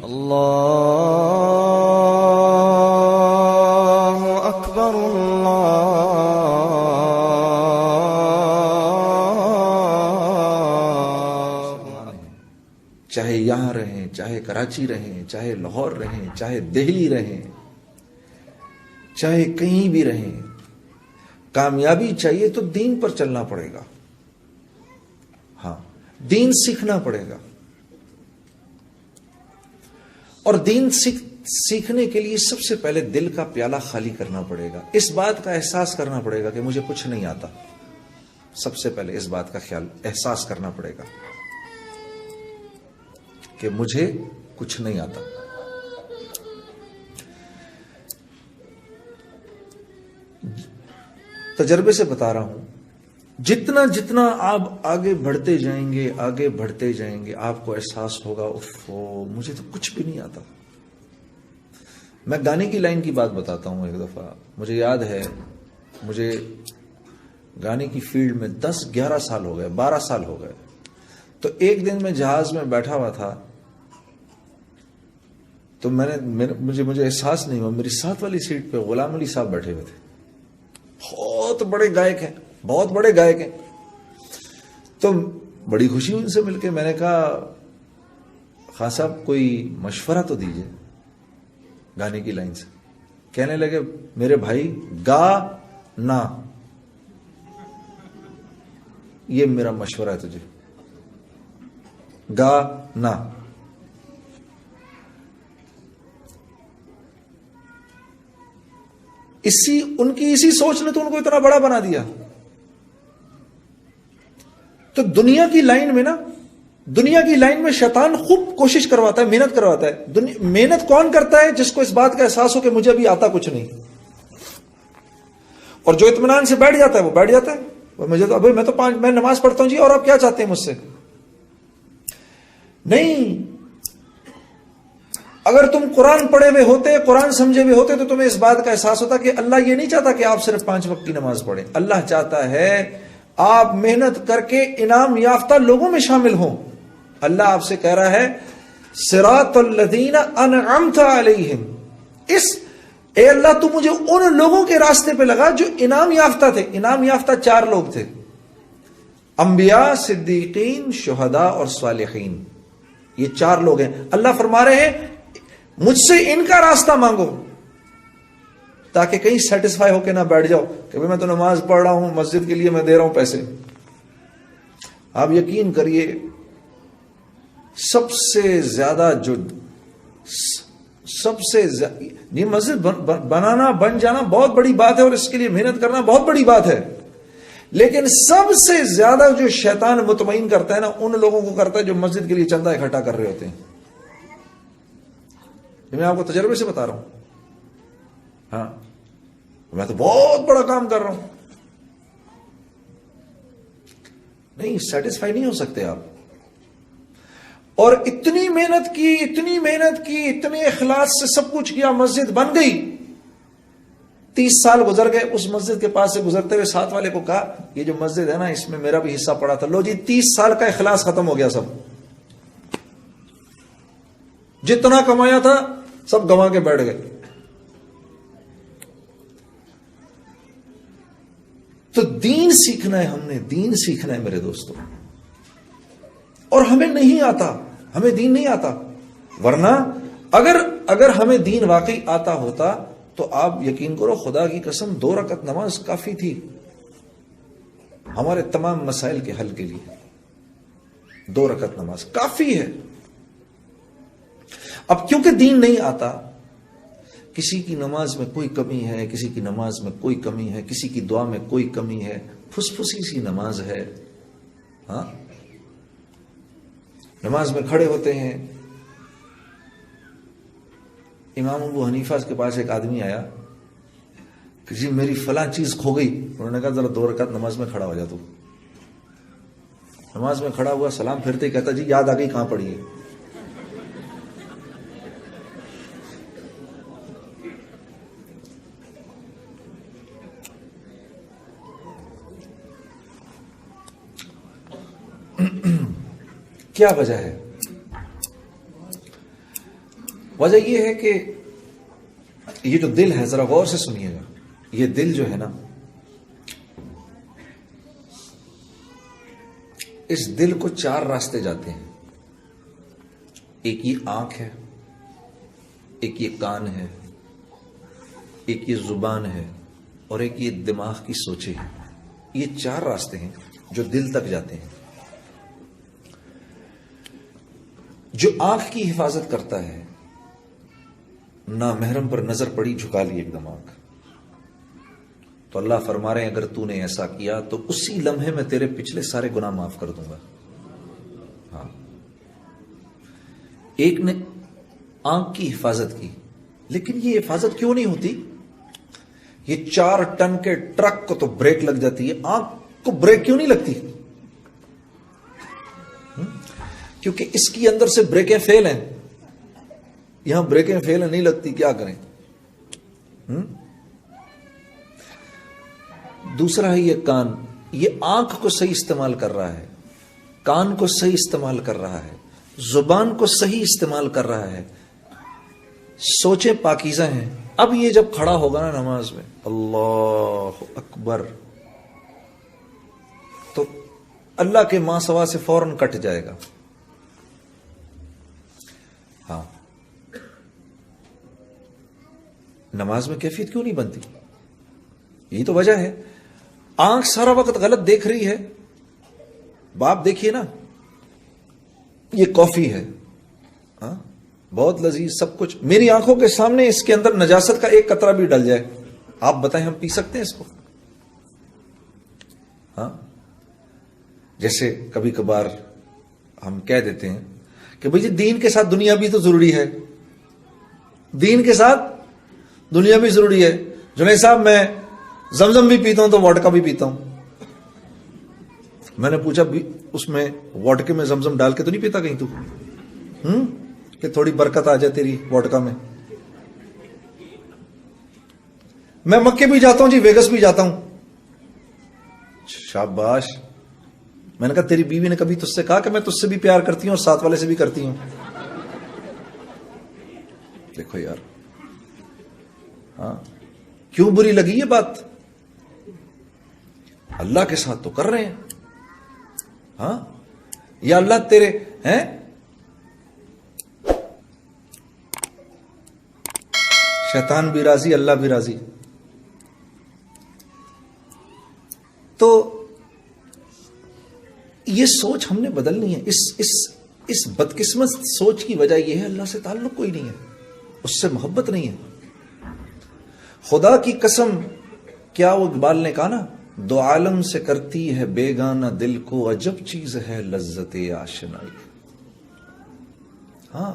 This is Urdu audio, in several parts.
اللہ اکبر اللہ. چاہے یہاں رہیں، چاہے کراچی رہیں، چاہے لاہور رہیں، چاہے دہلی رہیں، چاہے کہیں بھی رہیں، کامیابی چاہیے تو دین پر چلنا پڑے گا. ہاں، دین سیکھنا پڑے گا. اور دین سیکھنے کے لیے سب سے پہلے دل کا پیالہ خالی کرنا پڑے گا. اس بات کا احساس کرنا پڑے گا کہ مجھے کچھ نہیں آتا. سب سے پہلے اس بات کا احساس کرنا پڑے گا کہ مجھے کچھ نہیں آتا. تجربے سے بتا رہا ہوں، جتنا جتنا آپ آگے بڑھتے جائیں گے، آگے بڑھتے جائیں گے، آپ کو احساس ہوگا مجھے تو کچھ بھی نہیں آتا. میں گانے کی لائن کی بات بتاتا ہوں. ایک دفعہ مجھے یاد ہے، مجھے گانے کی فیلڈ میں 10-11 سال ہو گئے، 12 سال ہو گئے. تو ایک دن میں جہاز میں بیٹھا ہوا تھا، تو مجھے احساس نہیں ہوا، میری ساتھ والی سیٹ پہ غلام علی صاحب بیٹھے ہوئے تھے. بہت بڑے گائک ہیں، بہت بڑے گائک ہیں. تو بڑی خوشی ان سے مل کے. میں نے کہا خان صاحب کوئی مشورہ تو دیجئے گانے کی لائن سے. کہنے لگے میرے بھائی گا نا، یہ میرا مشورہ ہے تجھے، گا نا. ان کی اسی سوچ نے تو ان کو اتنا بڑا بنا دیا. تو دنیا کی لائن میں شیطان خوب کوشش کرواتا ہے، محنت کرواتا ہے. محنت کون کرتا ہے؟ جس کو اس بات کا احساس ہو کہ مجھے ابھی آتا کچھ نہیں. اور جو اطمینان سے بیٹھ جاتا ہے وہ بیٹھ جاتا ہے. مجھے تو ابھی میں نماز پڑھتا ہوں جی، اور آپ کیا چاہتے ہیں مجھ سے؟ نہیں، اگر تم قرآن پڑھے ہوئے ہوتے، قرآن سمجھے ہوئے ہوتے، تو تمہیں اس بات کا احساس ہوتا کہ اللہ یہ نہیں چاہتا کہ آپ صرف 5 وقت کی نماز پڑھیں. اللہ چاہتا ہے آپ محنت کر کے انعام یافتہ لوگوں میں شامل ہوں. اللہ آپ سے کہہ رہا ہے صراط الذین انعمت علیہم. اے اللہ تو مجھے ان لوگوں کے راستے پہ لگا جو انعام یافتہ تھے. انعام یافتہ 4 لوگ تھے، انبیاء، صدیقین، شہداء اور صالحین. یہ 4 لوگ ہیں. اللہ فرما رہے ہیں مجھ سے ان کا راستہ مانگو، تاکہ کہیں سیٹسفائی ہو کے نہ بیٹھ جاؤ کہ میں تو نماز پڑھ رہا ہوں، مسجد کے لیے میں دے رہا ہوں پیسے. آپ یقین کریے سب سے زیادہ یہ مسجد بنانا، بن جانا بہت بڑی بات ہے، اور اس کے لیے محنت کرنا بہت بڑی بات ہے. لیکن سب سے زیادہ جو شیطان مطمئن کرتا ہے نا، ان لوگوں کو کرتا ہے جو مسجد کے لیے چندہ اکٹھا کر رہے ہوتے ہیں. میں آپ کو تجربے سے بتا رہا ہوں. ہاں، میں تو بہت بڑا کام کر رہا ہوں. نہیں، سیٹسفائی نہیں ہو سکتے آپ. اور اتنی محنت کی، اتنے اخلاص سے سب کچھ کیا، مسجد بن گئی. 30 سال گزر گئے. اس مسجد کے پاس سے گزرتے ہوئے ساتھ والے کو کہا یہ جو مسجد ہے نا، اس میں میرا بھی حصہ پڑا تھا. لو جی، 30 سال کا اخلاص ختم ہو گیا. سب جتنا کمایا تھا سب گنوا کے بیٹھ گئے. تو دین سیکھنا ہے، ہم نے دین سیکھنا ہے میرے دوستوں. اور ہمیں نہیں آتا، ہمیں دین نہیں آتا. ورنہ اگر ہمیں دین واقعی آتا ہوتا تو آپ یقین کرو، خدا کی قسم 2 رکعت نماز کافی تھی ہمارے تمام مسائل کے حل کے لیے. 2 رکعت نماز کافی ہے. اب کیونکہ دین نہیں آتا، کسی کی نماز میں کوئی کمی ہے، کسی کی نماز میں کوئی کمی ہے، کسی کی دعا میں کوئی کمی ہے، پھسپھسی سی نماز ہے. ہاں، نماز میں کھڑے ہوتے ہیں. امام ابو حنیفہ کے پاس ایک آدمی آیا کہ جی میری فلاں چیز کھو گئی. انہوں نے کہا ذرا 2 رکعت نماز میں کھڑا ہو جا. تو نماز میں کھڑا ہوا، سلام پھرتے ہی کہتا جی یاد آ گئی، کہاں پڑی ہے؟ کیا وجہ ہے؟ وجہ یہ ہے کہ یہ جو دل ہے، ذرا غور سے سنیے گا، یہ دل جو ہے نا، اس دل کو 4 راستے جاتے ہیں. ایک یہ آنکھ ہے، ایک یہ کان ہے، ایک یہ زبان ہے، اور ایک یہ دماغ کی سوچیں ہیں. یہ 4 راستے ہیں جو دل تک جاتے ہیں. جو آنکھ کی حفاظت کرتا ہے، نامحرم پر نظر پڑی جھکا لی ایک دم آنکھ، تو اللہ فرما رہے ہیں اگر تو نے ایسا کیا تو اسی لمحے میں تیرے پچھلے سارے گناہ معاف کر دوں گا. ہاں، ایک نے آنکھ کی حفاظت کی، لیکن یہ حفاظت کیوں نہیں ہوتی؟ یہ 4 ٹن کے ٹرک کو تو بریک لگ جاتی ہے، آنکھ کو بریک کیوں نہیں لگتی؟ کیونکہ اس کی اندر سے بریکیں فیل ہیں. یہاں بریکیں فیل ہیں، نہیں لگتی، کیا کریں؟ دوسرا ہے یہ کان. یہ آنکھ کو صحیح استعمال کر رہا ہے، کان کو صحیح استعمال کر رہا ہے، زبان کو صحیح استعمال کر رہا ہے، سوچیں پاکیزہ ہیں. اب یہ جب کھڑا ہوگا نا نماز میں، اللہ اکبر، تو اللہ کے ماں سوا سے فوراً کٹ جائے گا. ہاں، نماز میں کیفیت کیوں نہیں بنتی؟ یہی تو وجہ ہے. آنکھ سارا وقت غلط دیکھ رہی ہے. باپ دیکھیے نا، یہ کافی ہے، ہاں بہت لذیذ سب کچھ، میری آنکھوں کے سامنے اس کے اندر نجاست کا ایک قطرہ بھی ڈل جائے، آپ بتائیں ہم پی سکتے ہیں اس کو؟ ہاں، جیسے کبھی کبھار ہم کہہ دیتے ہیں کہ بھئی جی دین کے ساتھ دنیا بھی تو ضروری ہے، دین کے ساتھ دنیا بھی ضروری ہے. جنید صاحب میں زمزم بھی پیتا ہوں تو وڈکا بھی پیتا ہوں. میں نے پوچھا اس میں وڈکے میں زمزم ڈال کے تو نہیں پیتا کہیں تو؟ کہ تھوڑی برکت آ جائے تیری وڈکا میں. میں مکے بھی جاتا ہوں جی، ویگس بھی جاتا ہوں. شاباش. میں نے کہا تیری بیوی نے کبھی تجھ سے کہا کہ میں تجھ سے بھی پیار کرتی ہوں اور ساتھ والے سے بھی کرتی ہوں؟ دیکھو یار، ہاں کیوں بری لگی یہ بات؟ اللہ کے ساتھ تو کر رہے ہیں. ہاں، یا اللہ تیرے ہیں، شیطان بھی راضی، اللہ بھی راضی. تو یہ سوچ ہم نے بدلنی ہے. اس بدقسمت سوچ کی وجہ یہ ہے اللہ سے تعلق کوئی نہیں ہے، اس سے محبت نہیں ہے. خدا کی قسم، کیا وہ اقبال نے کہا نا، 2 عالم سے کرتی ہے بیگانہ دل کو، عجب چیز ہے لذت آشنائی. ہاں،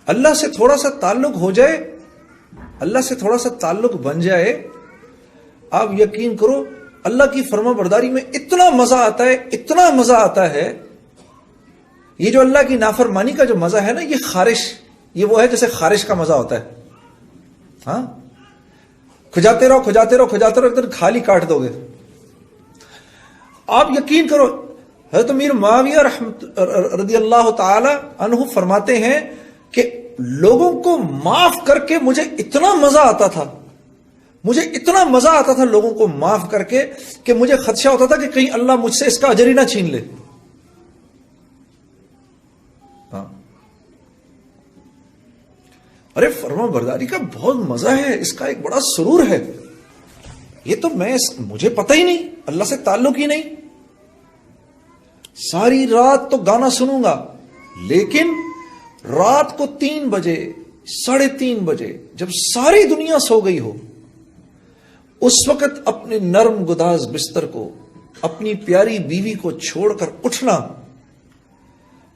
اللہ سے تھوڑا سا تعلق ہو جائے، اللہ سے تھوڑا سا تعلق بن جائے، آپ یقین کرو اللہ کی فرما برداری میں اتنا مزہ آتا ہے، اتنا مزہ آتا ہے. یہ جو اللہ کی نافرمانی کا جو مزہ ہے نا، یہ خارش، یہ وہ ہے جیسے خارش کا مزہ ہوتا ہے. ہاں، کھجاتے رہو کھجاتے رہو کھجاتے رہو، ایک دن کھالی کاٹ دو گے. آپ یقین کرو، حضرت امیر معاویہ رضی اللہ تعالی عنہ فرماتے ہیں کہ لوگوں کو معاف کر کے مجھے اتنا مزہ آتا تھا، مجھے اتنا مزہ آتا تھا لوگوں کو معاف کر کے، کہ مجھے خدشہ ہوتا تھا کہ کہیں اللہ مجھ سے اس کا اجر ہی نہ چھین لے. ہاں، ارے فرما برداری کا بہت مزہ ہے، اس کا ایک بڑا سرور ہے. یہ تو مجھے پتہ ہی نہیں، اللہ سے تعلق ہی نہیں. ساری رات تو گانا سنوں گا، لیکن رات کو 3 بجے 3:30 بجے جب ساری دنیا سو گئی ہو، اس وقت اپنے نرم گداز بستر کو، اپنی پیاری بیوی کو چھوڑ کر اٹھنا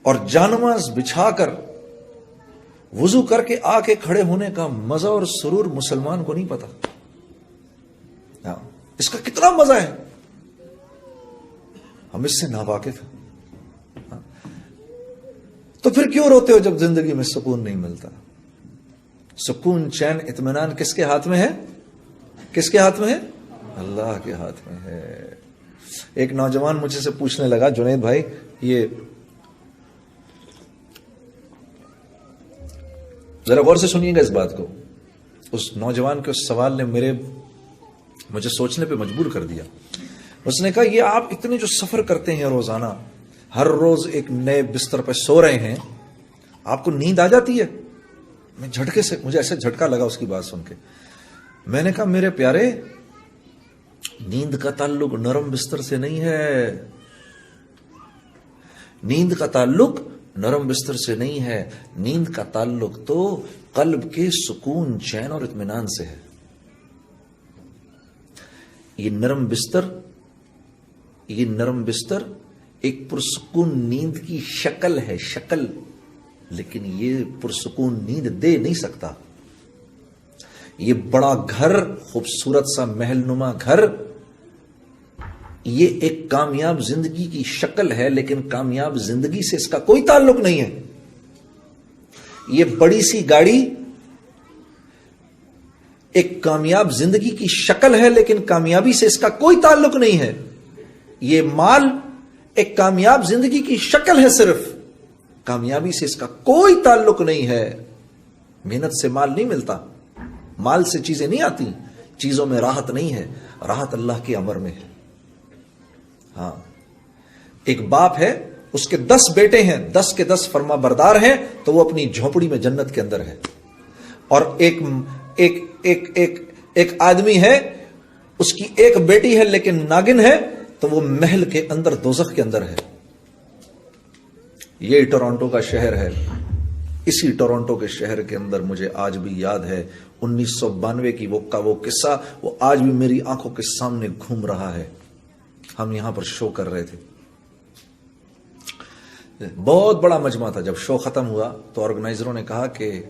اور جانماز بچھا کر وضو کر کے آ کے کھڑے ہونے کا مزہ اور سرور مسلمان کو نہیں پتا. اس کا کتنا مزہ ہے، ہم اس سے ناواقف ہیں. تو پھر کیوں روتے ہو جب زندگی میں سکون نہیں ملتا؟ سکون، چین، اطمینان کس کے ہاتھ میں ہے؟ کس کے ہاتھ میں ہے؟ اللہ کے ہاتھ میں ہے. ایک نوجوان مجھے سے پوچھنے لگا، جنید بھائی یہ ذرا غور سے سنیے گا اس بات کو. اس نوجوان کے اس سوال نے مجھے سوچنے پہ مجبور کر دیا. اس نے کہا یہ آپ اتنے جو سفر کرتے ہیں روزانہ, ہر روز ایک نئے بستر پہ سو رہے ہیں, آپ کو نیند آ جاتی ہے؟ مجھے ایسے جھٹکا لگا اس کی بات سن کے. میں نے کہا میرے پیارے, نیند کا تعلق نرم بستر سے نہیں ہے. نیند کا تعلق نرم بستر سے نہیں ہے. نیند کا تعلق تو قلب کے سکون, چین اور اطمینان سے ہے. یہ نرم بستر ایک پرسکون نیند کی شکل ہے, شکل, لیکن یہ پرسکون نیند دے نہیں سکتا. یہ بڑا گھر, خوبصورت سا محل نما گھر, یہ ایک کامیاب زندگی کی شکل ہے, لیکن کامیاب زندگی سے اس کا کوئی تعلق نہیں ہے. یہ بڑی سی گاڑی ایک کامیاب زندگی کی شکل ہے, لیکن کامیابی سے اس کا کوئی تعلق نہیں ہے. یہ مال ایک کامیاب زندگی کی شکل ہے صرف, کامیابی سے اس کا کوئی تعلق نہیں ہے. محنت سے مال نہیں ملتا, مال سے چیزیں نہیں آتی, چیزوں میں راحت نہیں ہے, راحت اللہ کے امر میں ہے. ہاں, ایک باپ ہے, اس کے 10 بیٹے ہیں, 10 کے 10 فرما بردار ہیں, تو وہ اپنی جھونپڑی میں جنت کے اندر ہے. اور ایک آدمی ہے, اس کی ایک بیٹی ہے لیکن ناگن ہے, تو وہ محل کے اندر دوزخ کے اندر ہے. یہ ٹورانٹو کا شہر ہے. اسی ٹورانٹو کے شہر کے اندر مجھے آج بھی یاد ہے 1992 کی وہ قصہ, وہ آج بھی میری آنکھوں کے سامنے گھوم رہا ہے. ہم یہاں پر شو کر رہے تھے, بہت بڑا مجمع تھا. جب شو ختم ہوا تو آرگنائزروں نے کہا کہ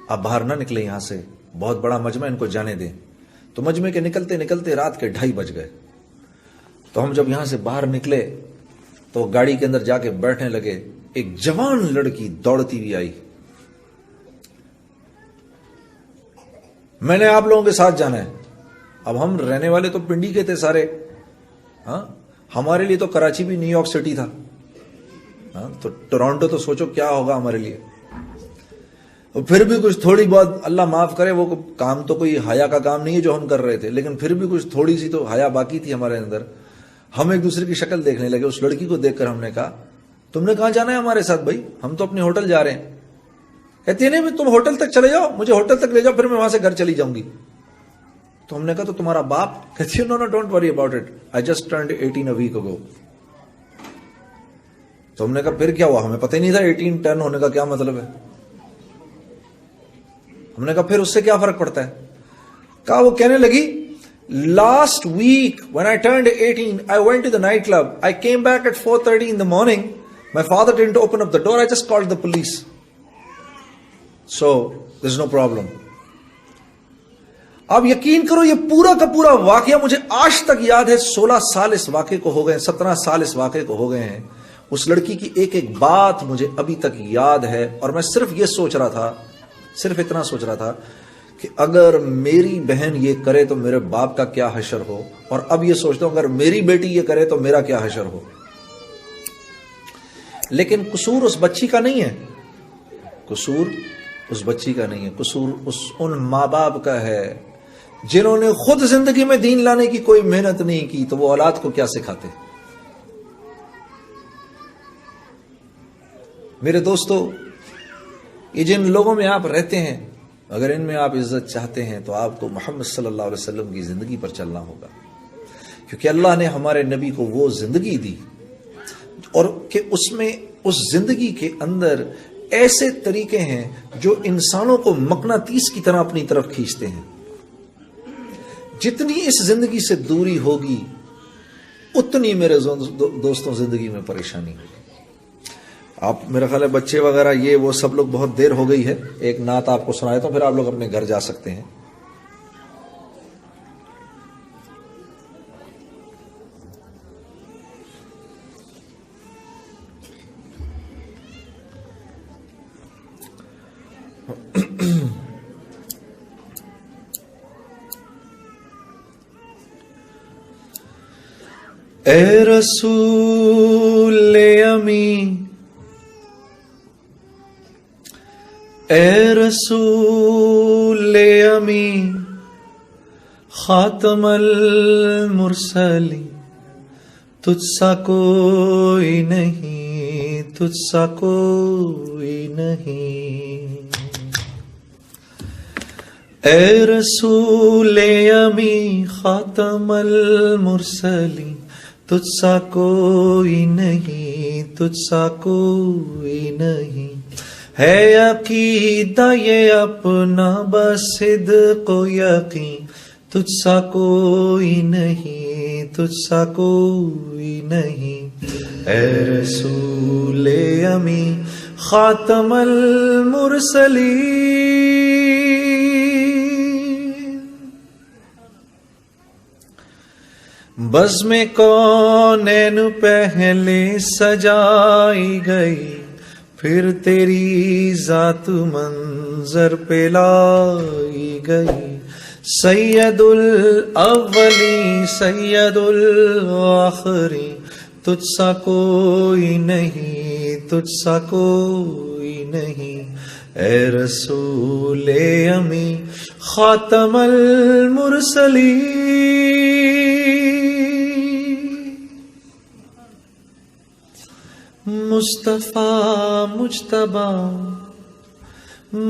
آپ باہر نہ نکلیں یہاں سے, بہت بڑا مجمع, ان کو جانے دیں. تو مجمع کے نکلتے نکلتے رات کے 2:30 بج گئے. تو ہم جب یہاں سے باہر نکلے تو گاڑی کے اندر جا کے بیٹھنے لگے. ایک جوان لڑکی دوڑتی ہوئی آئی, میں نے آپ لوگوں کے ساتھ جانا ہے. اب ہم رہنے والے تو پنڈی کے تھے سارے, ہاں, ہمارے لیے تو کراچی بھی نیو یارک سٹی تھا, ہاں, تو ٹورانٹو تو سوچو کیا ہوگا ہمارے لیے. اور پھر بھی کچھ تھوڑی بہت, اللہ معاف کرے, وہ کام تو کوئی حیا کا کام نہیں ہے جو ہم کر رہے تھے, لیکن پھر بھی کچھ تھوڑی سی تو حیا باقی تھی ہمارے اندر. ہم ایک دوسرے کی شکل دیکھنے لگے. اس لڑکی کو دیکھ کر ہم نے کہا تم نے کہاں جانا ہے ہمارے ساتھ بھائی؟ ہم تو اپنے ہوٹل جا رہے ہیں. کہتی نہیں, تم ہوٹل تک چلے جاؤ, مجھے ہوٹل تک لے جاؤ, پھر میں وہاں سے گھر چلی جاؤں گی. تو ہم نے کہا تو تمہارا باپ؟ کہتی no don't worry about it, I just turned 18 a week ago. تو ہم نے کہا پھر کیا ہوا؟ ہمیں پتہ ہی نہیں تھا 18 ٹرن ہونے کا کیا مطلب ہے. ہم نے کہا پھر اس سے کیا فرق پڑتا ہے؟ کہا وہ کہنے لگی last week when I turned 18 I went to the night club. I came back at 4:30 in the morning. My father didn't open up the door. I just called the police. So there's no problem. آپ یقین کرو یہ پورا کا پورا واقعہ مجھے آج تک یاد ہے. 16 سال اس واقعے کو ہو گئے, 17 سال اس واقعے کو ہو گئے ہیں. اس لڑکی کی ایک ایک بات مجھے ابھی تک یاد ہے. اور میں صرف یہ سوچ رہا تھا, صرف اتنا سوچ رہا تھا کہ اگر میری بہن یہ کرے تو میرے باپ کا کیا حشر ہو, اور اب یہ سوچتا ہوں اگر میری بیٹی یہ کرے تو میرا کیا حشر ہو. لیکن قصور اس بچی کا نہیں ہے, قصور اس بچی کا نہیں ہے, قصور ان ماں باپ کا ہے جنہوں نے خود زندگی میں دین لانے کی کوئی محنت نہیں کی, تو وہ اولاد کو کیا سکھاتے. میرے دوستو, یہ جن لوگوں میں آپ رہتے ہیں, اگر ان میں آپ عزت چاہتے ہیں تو آپ کو محمد صلی اللہ علیہ وسلم کی زندگی پر چلنا ہوگا, کیونکہ اللہ نے ہمارے نبی کو وہ زندگی دی اور کہ اس میں اس زندگی کے اندر ایسے طریقے ہیں جو انسانوں کو مقناطیس کی طرح اپنی طرف کھینچتے ہیں. جتنی اس زندگی سے دوری ہوگی اتنی میرے دوستوں زندگی میں پریشانی ہوگی. آپ میرا خیال ہے بچے وغیرہ یہ وہ سب لوگ, بہت دیر ہو گئی ہے, ایک نعت آپ کو سنایا تو پھر آپ لوگ اپنے گھر جا سکتے ہیں. اے رسول امی, اے رسول امی خاتم المرسلین، تجھ سا کوئی نہیں، تجھ سا کوئی نہیں۔ اے رسول امی خاتم المرسلین، تجھ سا کوئی نہیں، تجھ سا کوئی نہیں۔ ہے عقیدہ یہ اپنا بصدق و یقین، تجھ سا کوئی نہیں، تجھ سا کوئی نہیں۔ اے رسول امی خاتم المرسلین، بزم کونین پہلے سجائی گئی، پھر تیری ذات منظر پہ لائی گئی۔ سید الاولین سید الآخرین، تجھ سا کوئی نہیں، تجھ سا کوئی نہیں۔ اے رسول امی خاتم المرسلین، مصطفیٰ مجتبی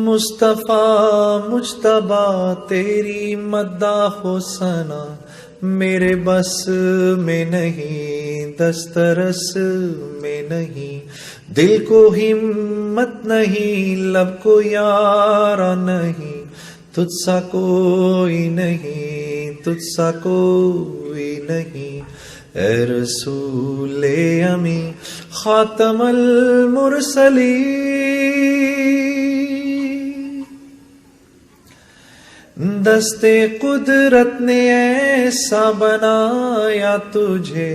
مصطفیٰ مجتبی، تیری مداح و ثنا میرے بس میں نہیں، دسترس میں نہیں۔ دل کو ہمت نہیں، لب کو یارا نہیں، تجھ سا کوئی نہیں، تجھ سا کوئی نہیں۔ اے رسول امی خاتم المرسلین، دست قدرت نے ایسا بنایا تجھے،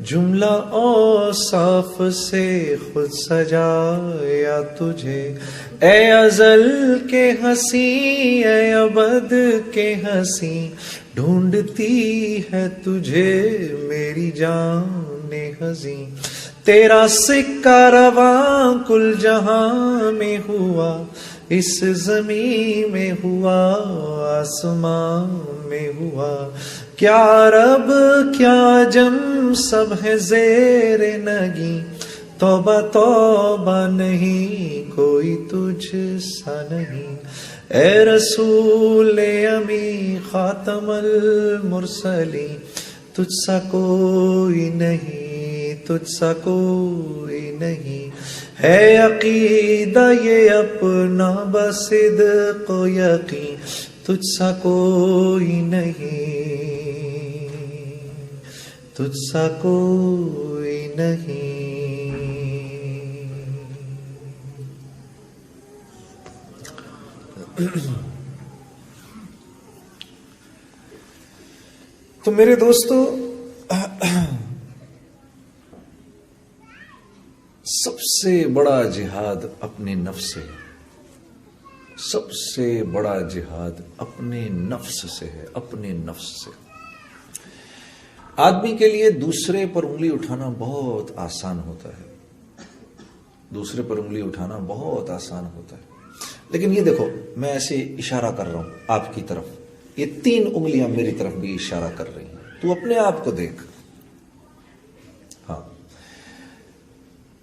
جملہ اوصاف سے خود سجایا تجھے۔ اے ازل کے ہنسی، اے ابد کے ہنسی، ڈھونڈتی ہے تجھے میری جان ہنسی۔ تیرا سکہ رواں کل جہاں میں ہوا، اس زمین میں ہوا، آسمان میں ہوا۔ کیا رب کیا جم سب ہے زیر نگی، توبہ توبہ نہیں کوئی تجھ سا نہیں۔ اے رسول امی خاتم المرسلین، تجھ سا کوئی نہیں، تجھ سا کوئی نہیں۔ ہے عقیدہ یہ اپنا بصدق و یقین، تجھ سا کوئی نہیں، تجھ سا کوئی نہیں۔ تو میرے دوستو، سب سے بڑا جہاد اپنے نفس سے ہے، سب سے بڑا جہاد اپنے نفس سے ہے، اپنے نفس سے۔ آدمی کے لیے دوسرے پر انگلی اٹھانا بہت آسان ہوتا ہے، دوسرے پر انگلی اٹھانا بہت آسان ہوتا ہے، لیکن یہ دیکھو میں ایسے اشارہ کر رہا ہوں آپ کی طرف، یہ 3 انگلیاں میری طرف بھی اشارہ کر رہی ہیں، تو اپنے آپ کو دیکھ۔ ہاں،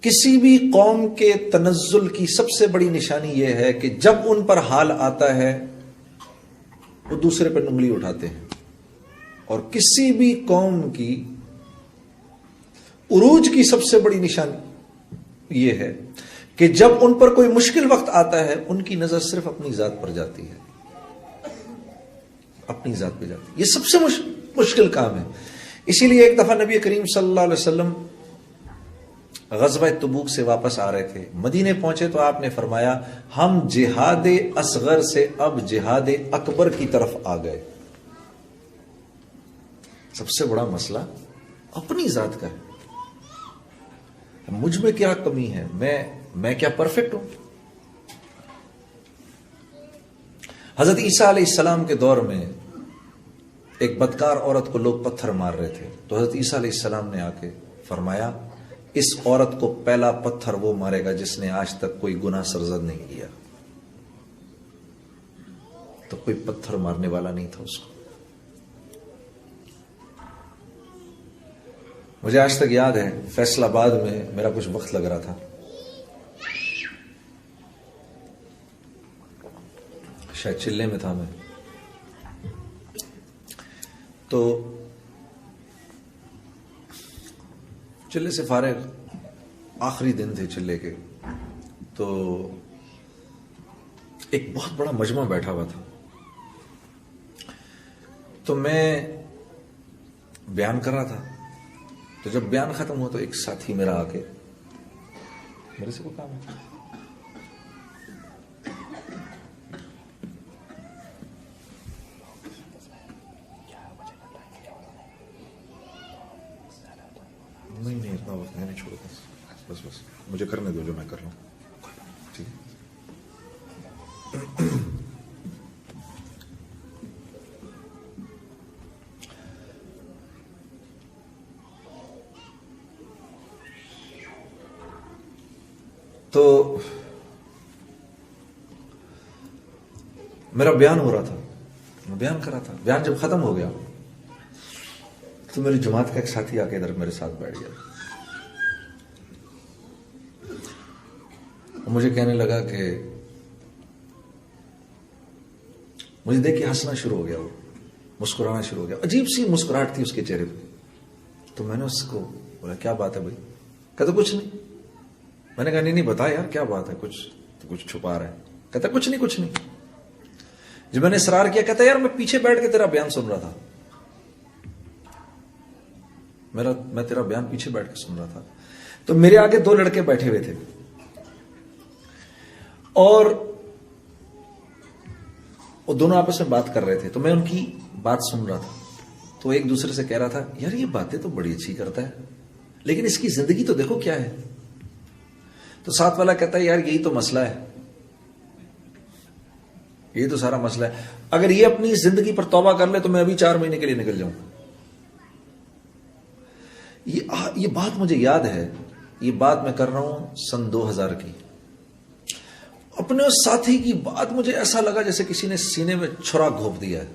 کسی بھی قوم کے تنزل کی سب سے بڑی نشانی یہ ہے کہ جب ان پر حال آتا ہے وہ دوسرے پر انگلی اٹھاتے ہیں، اور کسی بھی قوم کی عروج کی سب سے بڑی نشانی یہ ہے کہ جب ان پر کوئی مشکل وقت آتا ہے ان کی نظر صرف اپنی ذات پر جاتی ہے، اپنی ذات پہ جاتی ہے۔ یہ سب سے مشکل کام ہے۔ اسی لیے ایک دفعہ نبی کریم صلی اللہ علیہ وسلم غزوہ تبوک سے واپس آ رہے تھے، مدینے پہنچے تو آپ نے فرمایا ہم جہاد اصغر سے اب جہاد اکبر کی طرف آ گئے۔ سب سے بڑا مسئلہ اپنی ذات کا ہے، مجھ میں کیا کمی ہے، میں کیا پرفیکٹ ہوں۔ حضرت عیسیٰ علیہ السلام کے دور میں ایک بدکار عورت کو لوگ پتھر مار رہے تھے، تو حضرت عیسیٰ علیہ السلام نے آ کے فرمایا اس عورت کو پہلا پتھر وہ مارے گا جس نے آج تک کوئی گناہ سرزد نہیں کیا۔ تو کوئی پتھر مارنے والا نہیں تھا اس کو. مجھے آج تک یاد ہے فیصل آباد میں میرا کچھ وقت لگ رہا تھا. شاید چلے میں تھا میں. تو چلے سے فارغ آخری دن تھے چلے کے. تو ایک بہت بڑا مجمع بیٹھا ہوا تھا. تو میں بیان کر رہا تھا. تو جب بیان ختم ہوا تو ایک ساتھی میرا آ کے میرے سے کوئی کام ہے نہیں اتنا وقت میں نہیں چھوڑو. بس مجھے کرنے دو جو میں کر لوں. ٹھیک ہے. تو میرا بیان ہو رہا تھا, میں بیان کر رہا تھا. بیان جب ختم ہو گیا تو میری جماعت کا ایک ساتھی آ کے ادھر میرے ساتھ بیٹھ گیا. مجھے کہنے لگا کہ مجھے دیکھ کے ہنسنا شروع ہو گیا, وہ مسکرانا شروع ہو گیا. عجیب سی مسکراہٹ تھی اس کے چہرے پہ. تو میں نے اس کو بولا کیا بات ہے بھائی؟ کہتا کچھ نہیں. میں نے کہا نہیں بتا یار کیا بات ہے, کچھ چھپا رہا ہے. کہتا کچھ نہیں. جب میں نے اصرار کیا کہتا یار میں پیچھے بیٹھ کے تیرا بیان سن رہا تھا. میں تیرا بیان پیچھے بیٹھ کے سن رہا تھا. تو میرے آگے دو لڑکے بیٹھے ہوئے تھے اور وہ دونوں آپس میں بات کر رہے تھے. تو میں ان کی بات سن رہا تھا. تو ایک دوسرے سے کہہ رہا تھا یار یہ باتیں تو بڑی اچھی کرتا ہے لیکن اس کی زندگی تو دیکھو کیا ہے. تو ساتھ والا کہتا ہے یار یہی تو مسئلہ ہے, یہ تو سارا مسئلہ ہے. اگر یہ اپنی زندگی پر توبہ کر لے تو میں ابھی 4 مہینے کے لیے نکل جاؤں. یہ بات مجھے یاد ہے. یہ بات میں کر رہا ہوں سن 2000 کی. اپنے اس ساتھی کی بات مجھے ایسا لگا جیسے کسی نے سینے میں چھرا گھونپ دیا ہے.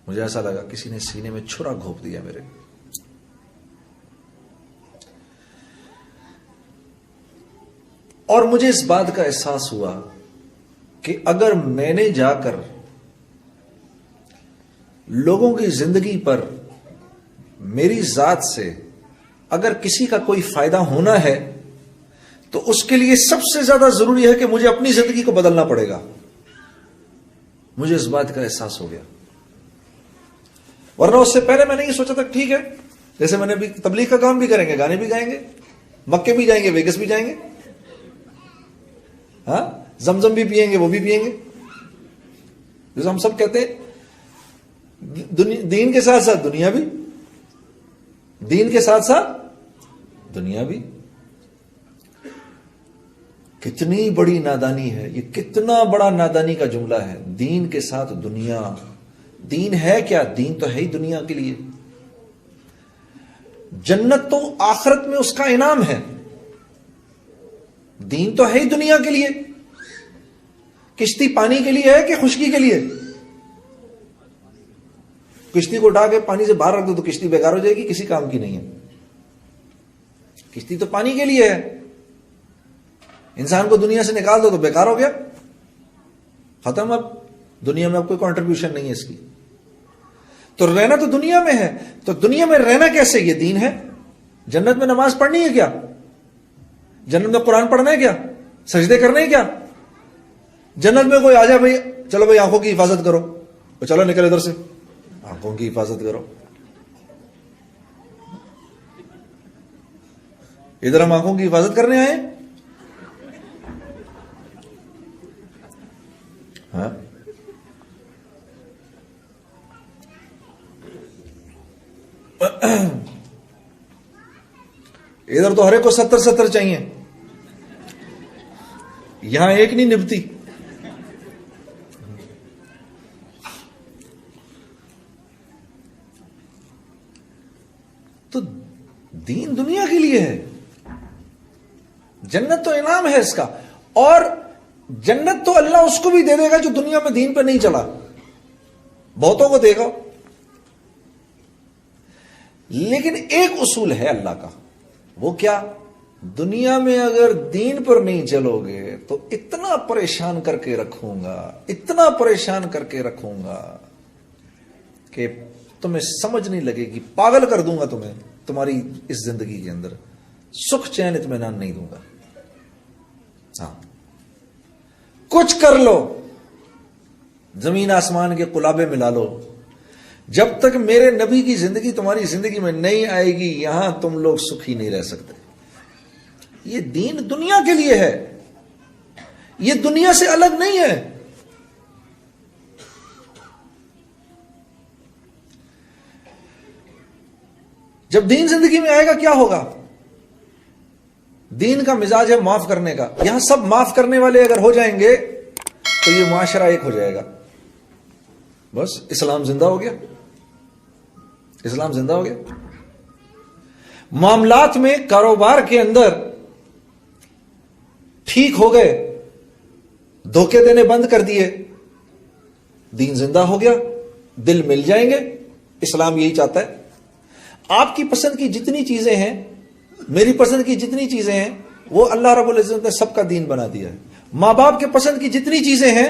مجھے ایسا لگا کسی نے سینے میں چھرا گھونپ دیا میرے. اور مجھے اس بات کا احساس ہوا کہ اگر میں نے جا کر لوگوں کی زندگی پر میری ذات سے اگر کسی کا کوئی فائدہ ہونا ہے تو اس کے لیے سب سے زیادہ ضروری ہے کہ مجھے اپنی زندگی کو بدلنا پڑے گا. مجھے اس بات کا احساس ہو گیا. ورنہ اس سے پہلے میں نے یہ سوچا تھا ٹھیک ہے جیسے میں نے بھی تبلیغ کا کام بھی کریں گے, گانے بھی گائیں گے, مکے بھی جائیں گے, ویگس بھی جائیں گے, ہاں زمزم بھی پیئیں گے, وہ بھی پیئیں گے. جیسے ہم سب کہتے ہیں دین کے ساتھ ساتھ دنیا بھی, دین کے ساتھ ساتھ دنیا بھی. کتنی بڑی نادانی ہے یہ, کتنا بڑا نادانی کا جملہ ہے. دین کے ساتھ دنیا. دین ہے کیا؟ دین تو ہے ہی دنیا کے لیے. جنت تو آخرت میں اس کا انعام ہے. دین تو ہے ہی دنیا کے لیے. کشتی پانی کے لیے ہے کہ خشکی کے لیے؟ کشتی کو اٹھا کے پانی سے باہر رکھ دو تو کشتی بیکار ہو جائے گی, کسی کام کی نہیں ہے. کشتی تو پانی کے لیے ہے. انسان کو دنیا سے نکال دو تو بیکار ہو گیا, ختم. اب دنیا میں اب کوئی کنٹریبیوشن نہیں ہے اس کی. تو رہنا تو دنیا میں ہے. تو دنیا میں رہنا کیسے؟ یہ دین ہے. جنت میں نماز پڑھنی ہے کیا؟ جنت میں قرآن پڑھنا ہے کیا؟ سجدے کرنے ہیں کیا؟ جنت میں کوئی آ جائے بھائی چلو بھائی آنکھوں کی حفاظت کرو, تو چلو نکل ادھر سے, آنکھوں کی حفاظت کرو. ادھر ہم آنکھوں کی حفاظت کرنے آئے. ہاں ادھر تو ہر ایک کو 70 چاہیے, یہاں ایک نہیں نبھتی. تو دین دنیا کے لیے ہے, جنت تو انعام ہے اس کا. اور جنت تو اللہ اس کو بھی دے دے گا جو دنیا میں دین پہ نہیں چلا، بہتوں کو دے گا، لیکن ایک اصول ہے اللہ کا، وہ کیا؟ دنیا میں اگر دین پر نہیں چلو گے تو اتنا پریشان کر کے رکھوں گا، اتنا پریشان کر کے رکھوں گا کہ تمہیں سمجھ نہیں لگے گی، پاگل کر دوں گا تمہیں، تمہاری اس زندگی کے اندر سکھ چین اطمینان نہیں دوں گا۔ ہاں، کچھ کر لو، زمین آسمان کے قلابے ملا لو، جب تک میرے نبی کی زندگی تمہاری زندگی میں نہیں آئے گی، یہاں تم لوگ سکھی نہیں رہ سکتے۔ یہ دین دنیا کے لیے ہے، یہ دنیا سے الگ نہیں ہے۔ جب دین زندگی میں آئے گا کیا ہوگا؟ دین کا مزاج ہے معاف کرنے کا، یہاں سب معاف کرنے والے اگر ہو جائیں گے تو یہ معاشرہ ایک ہو جائے گا، بس اسلام زندہ ہو گیا، اسلام زندہ ہو گیا۔ معاملات میں، کاروبار کے اندر ٹھیک ہو گئے، دھوکے دینے بند کر دیے، دین زندہ ہو گیا، دل مل جائیں گے۔ اسلام یہی چاہتا ہے، آپ کی پسند کی جتنی چیزیں ہیں، میری پسند کی جتنی چیزیں ہیں، وہ اللہ رب العزت نے سب کا دین بنا دیا ہے۔ ماں باپ کے پسند کی جتنی چیزیں ہیں،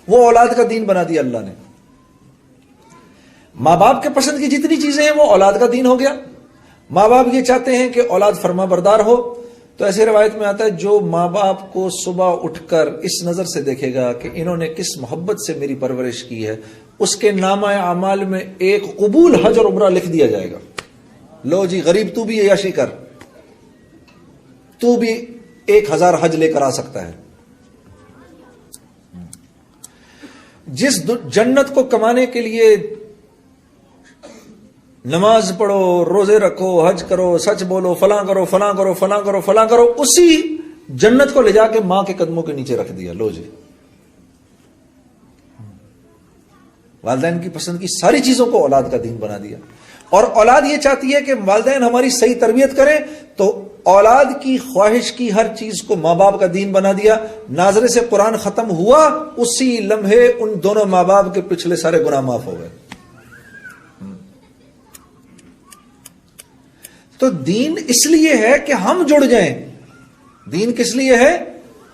وہ اولاد کا دین بنا دیا اللہ نے۔ ماں باپ کے پسند کی جتنی چیزیں ہیں، وہ اولاد کا دین ہو گیا۔ ماں باپ یہ چاہتے ہیں کہ اولاد فرما بردار ہو، تو ایسے روایت میں آتا ہے جو ماں باپ کو صبح اٹھ کر اس نظر سے دیکھے گا کہ انہوں نے کس محبت سے میری پرورش کی ہے، اس کے نامہ اعمال میں ایک قبول حج اور عمرہ لکھ دیا جائے گا۔ لو جی غریب، تو بھی عیاشی کر، تو بھی 1000 حج لے کر آ سکتا ہے۔ جس جنت کو کمانے کے لیے نماز پڑھو، روزے رکھو، حج کرو، سچ بولو، فلاں کرو، فلاں کرو، فلاں کرو، فلاں کرو، اسی جنت کو لے جا کے ماں کے قدموں کے نیچے رکھ دیا۔ لو جی، والدین کی پسند کی ساری چیزوں کو اولاد کا دین بنا دیا۔ اور اولاد یہ چاہتی ہے کہ والدین ہماری صحیح تربیت کریں، تو اولاد کی خواہش کی ہر چیز کو ماں باپ کا دین بنا دیا۔ ناظرے سے قرآن ختم ہوا، اسی لمحے ان دونوں ماں باپ کے پچھلے سارے گناہ معاف ہو گئے۔ تو دین اس لیے ہے کہ ہم جڑ جائیں۔ دین کس لیے ہے؟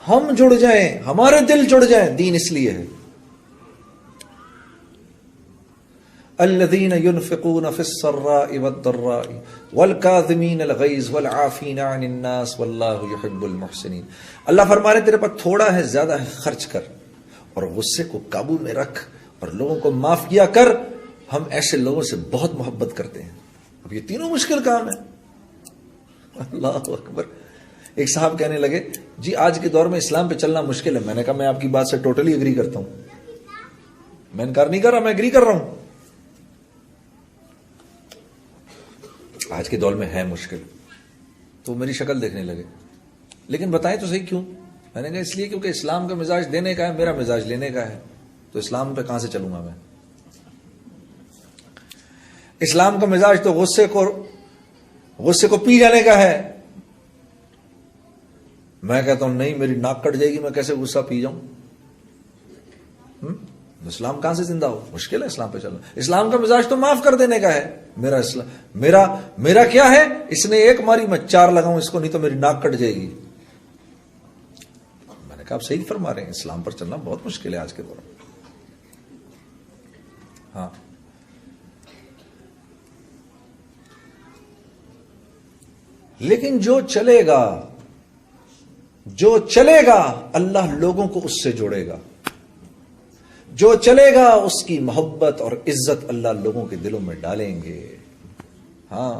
ہم جڑ جائیں، ہمارے دل جڑ جائیں، دین اس لیے ہے۔ الذين ينفقون في السراء والضراء والكاظمين الغيظ والعافين عن الناس والله يحب المحسنين۔ اللہ فرما رہے تیرے پاس تھوڑا ہے، زیادہ ہے، خرچ کر، اور غصے کو قابو میں رکھ، اور لوگوں کو معاف کیا کر۔ ہم ایسے لوگوں سے بہت محبت کرتے ہیں۔ اب یہ تینوں مشکل کام ہے۔ اللہ اکبر۔ ایک صاحب کہنے لگے جی آج کے دور میں اسلام پہ چلنا مشکل ہے۔ میں نے کہا میں آپ کی بات سے ٹوٹلی اگری کرتا ہوں، میں انکار نہیں کر رہا، میں اگری کر رہا ہوں۔ آج کے دور میں ہے مشکل۔ تو میری شکل دیکھنے لگے، لیکن بتائیں تو صحیح کیوں؟ میں نے کہا اس لیے کیونکہ اسلام کا مزاج دینے کا ہے، میرا مزاج لینے کا ہے، تو اسلام پہ کہاں سے چلوں گا میں؟ اسلام کا مزاج تو غصے کو پی جانے کا ہے۔ میں کہتا ہوں نہیں، میری ناک کٹ جائے گی، میں کیسے غصہ پی جاؤں؟ اسلام کہاں سے زندہ ہو؟ مشکل ہے اسلام پہ چلنا۔ اسلام کا مزاج تو معاف کر دینے کا ہے۔ میرا کیا ہے؟ اس نے ایک ماری، میں 4 لگاؤں اس کو، نہیں تو میری ناک کٹ جائے گی۔ میں نے کہا آپ صحیح فرما رہے ہیں، اسلام پر چلنا بہت مشکل ہے آج کے دور میں۔ ہاں، لیکن جو چلے گا اللہ لوگوں کو اس سے جوڑے گا۔ جو چلے گا اس کی محبت اور عزت اللہ لوگوں کے دلوں میں ڈالیں گے۔ ہاں،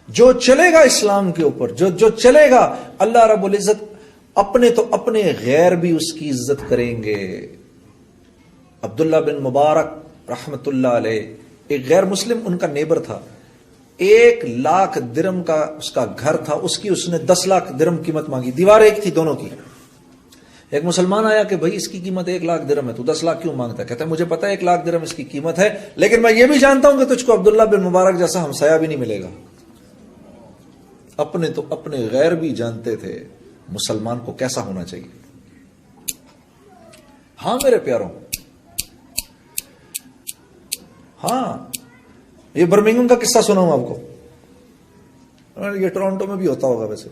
جو چلے گا اسلام کے اوپر، جو چلے گا، اللہ رب العزت اپنے غیر بھی اس کی عزت کریں گے۔ عبداللہ بن مبارک رحمت اللہ علیہ، ایک غیر مسلم ان کا نیبر تھا، 1 لاکھ درم کا اس کا گھر تھا، اس نے 10 لاکھ درم قیمت مانگی، دیوار ایک تھی دونوں کی۔ ایک مسلمان آیا کہ بھائی اس کی قیمت 1 لاکھ درم ہے، تو 10 لاکھ کیوں مانگتا ہے؟ کہتا ہے مجھے پتا ہے 1 لاکھ درم اس کی قیمت ہے، لیکن میں یہ بھی جانتا ہوں کہ تجھ کو عبداللہ بن مبارک جیسا ہمسایہ بھی نہیں ملے گا۔ اپنے غیر بھی جانتے تھے مسلمان کو کیسا ہونا چاہیے۔ ہاں میرے پیاروں، ہاں یہ برمنگھم کا قصہ سنا ہوں آپ کو، یہ ٹورانٹو میں بھی ہوتا ہوگا ویسے.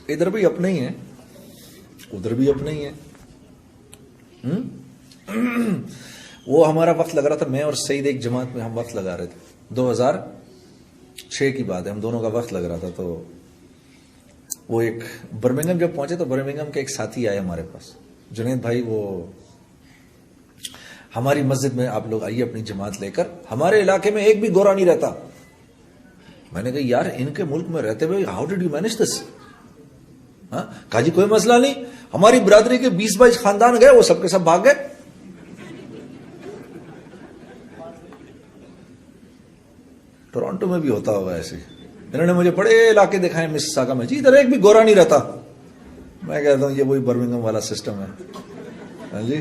ادھر بھی اپنے ہی ہیں، ادھر بھی اپنے ہی ہیں. وہ ہمارا وقت لگ رہا تھا، میں اور سعید ایک جماعت میں ہم وقت لگا رہے تھے، 2006 کی بات ہے، ہم دونوں کا وقت لگ رہا تھا. تو وہ ایک برمنگھم جب پہنچے تو برمنگھم کے ایک ساتھی آئے ہمارے پاس، جنید بھائی، وہ ہماری مسجد میں آپ لوگ آئیے اپنی جماعت لے کر، ہمارے علاقے میں ایک بھی گورا نہیں رہتا. میں نے کہا یار ان کے ملک میں رہتے ہوئے how did you manage this? ہاں کہا جی کوئی مسئلہ نہیں، ہماری برادری کے 20-22 خاندان گئے، وہ سب کے سب بھاگ گئے. ٹورانٹو میں بھی ہوتا ہوگا ایسے. انہوں نے مجھے بڑے علاقے دکھائے مسساگا میں، جی ادھر ایک بھی گورا نہیں رہتا. میں کہتا ہوں یہ وہی برمنگھم والا سسٹم ہے. ہاں جی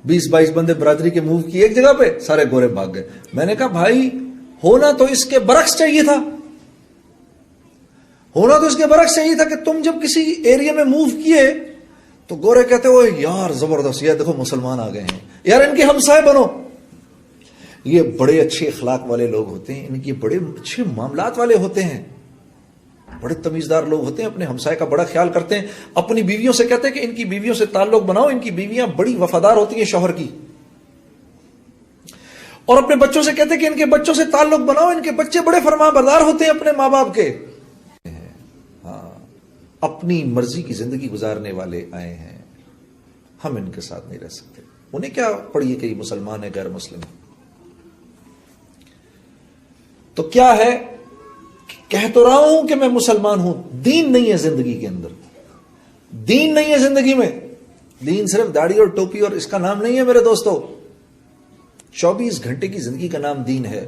20-22 بندے برادری کے موو کیے ایک جگہ پہ، سارے گورے بھاگ گئے. میں نے کہا بھائی ہونا تو اس کے برعکس چاہیے تھا، ہونا تو اس کے برعکس چاہیے تھا کہ تم جب کسی ایریا میں موو کیے تو گورے کہتے ہو یار زبردست، یہ دیکھو مسلمان آ گئے ہیں، یار ان کے ہمسائے بنو. یہ بڑے اچھے اخلاق والے لوگ ہوتے ہیں، ان کے بڑے اچھے معاملات والے ہوتے ہیں، بڑے تمیزدار لوگ ہوتے ہیں، اپنے ہمسائے کا بڑا خیال کرتے ہیں. اپنی بیویوں سے کہتے ہیں کہ ان کی بیویوں سے تعلق بناؤ، ان کی بیویاں بڑی وفادار ہوتی ہیں شوہر کی. اور اپنے بچوں سے کہتے ہیں کہ ان کے بچوں سے تعلق بناؤ، ان کے بچے بڑے فرما بردار ہوتے ہیں اپنے ماں باپ کے. ہاں اپنی مرضی کی زندگی گزارنے والے آئے ہیں، ہم ان کے ساتھ نہیں رہ سکتے. انہیں کیا پڑی ہے کہ یہ مسلمان ہے غیر مسلم. تو کیا ہے، کہہ تو رہا ہوں کہ میں مسلمان ہوں، دین نہیں ہے زندگی کے اندر، دین نہیں ہے زندگی میں. دین صرف داڑھی اور ٹوپی اور اس کا نام نہیں ہے میرے دوستو. 24 گھنٹے کی زندگی کا نام دین ہے.